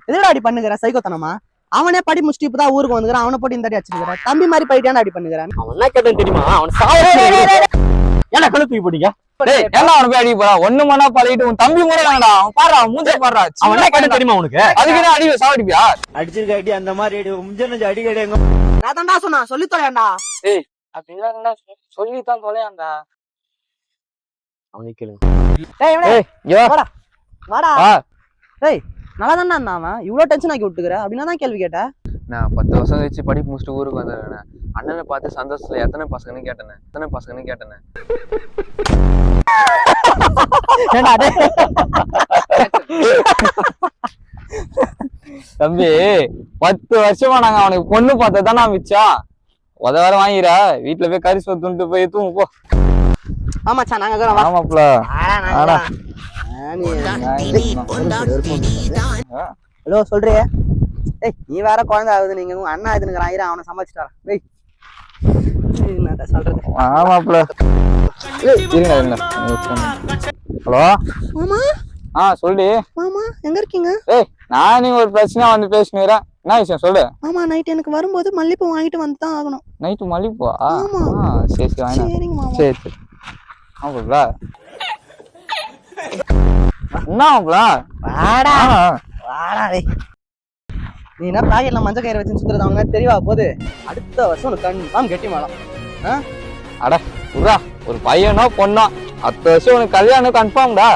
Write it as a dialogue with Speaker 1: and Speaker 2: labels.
Speaker 1: எதுடா அடி பண்ணுகிற சைக்கோத்தனமா? அவனே படி முடிச்சுட்டு இப்பதான் ஊருக்கு வந்துக்கிறான். அவனை போட்டு இந்த அடி அடிச்சிருக்கிற. தம்பி மாதிரி போயிட்டான்னு அடி பண்ணுகிறான்.
Speaker 2: அவன் என்ன கேட்டேன்னு தெரியுமா? அவன் ஏன்னா கழுத்துக்கு போட்டீங்க.
Speaker 3: எல்லாம் அவனுக்கு அடி போறா. ஒண்ணு மணா பழகிட்டு உன் தம்பி முறையாடா. அவன் பாடுறா, மூஞ்ச பாடுறா.
Speaker 2: அவன் என்ன கேட்டேன்னு தெரியுமா உனக்கு?
Speaker 3: அதுக்கு அடி சாவடிப்பியா?
Speaker 4: அடிச்சிருக்க அடி அந்த மாதிரி முஞ்ச அடி கிடையாது.
Speaker 1: நான் தான்டா சொன்னா சொல்லி தொலையாண்டா.
Speaker 3: ஏய் அப்படின்னா சொல்லித்தான் தொலையாண்டா.
Speaker 2: அவனை கேளுங்க.
Speaker 1: வாடா. டேய் நல்லா தானே இருந்தான் அவன். இவ்வளவு டென்ஷன் ஆக்கி விட்டுக்கிற அப்படின்னா தான் கேள்வி கேட்ட.
Speaker 3: நான் 10 வருஷம் கழிச்சு படிப்பு முடிச்சுட்டு ஊருக்கு வந்துடுறேன். அண்ணனை பார்த்து சந்தோஷத்துல எத்தனை பசங்கன்னு கேட்டேன். தம்பி 10 வருஷமா நாங்க அவனுக்கு பொண்ணு பார்த்ததானா மிச்சம். வர வாங்கிரா வீட்டுல போய் கறி சொத்துட்டு போய் தூங்க போ.
Speaker 1: ஆமாச்சா நாங்க
Speaker 3: ஆமாப்ல.
Speaker 1: ஹலோ சொல்றியே? ஏய் நீ வேற குழந்தை ஆகுது. நீங்க உங்க அண்ணா இதுங்கிறான். அவனை சமாளிச்சுட்டு வரேன். வெய் சொல்றது.
Speaker 3: ஆமாப்ல. ஹலோ
Speaker 1: மாமா.
Speaker 3: சொல்லு
Speaker 1: மாமா எங்க இருக்கீங்க?
Speaker 3: ஏய் நான் நீங்க ஒரு பிரச்சனை வந்து பேசினுறேன். என்ன விஷயம் சொல்லு.
Speaker 1: ஆமா நைட் எனக்கு வரும்போது மல்லிப்பூ வாங்கிட்டு வந்து தான் ஆகணும்.
Speaker 3: நைட்டு மல்லிப்பூ?
Speaker 1: ஆமா.
Speaker 3: சரி
Speaker 1: சரிங்க மாமா.
Speaker 3: சரி ஆமாப்ல. என்ன ஆமாப்ல?
Speaker 1: வாடா வாடா. டேய் நீ என்ன பாக்கெட்ல மஞ்சள் கயிறு வச்சு சுத்துறது அவங்க தெரியவா போகுது. அடுத்த வருஷம் உனக்கு கன்ஃபார்ம் கெட்டி மேளம்.
Speaker 3: அட புறா ஒரு பையனோ பொண்ணோ 10 வருஷம் உனக்கு கல்யாணம் கன்ஃபார்ம்டா.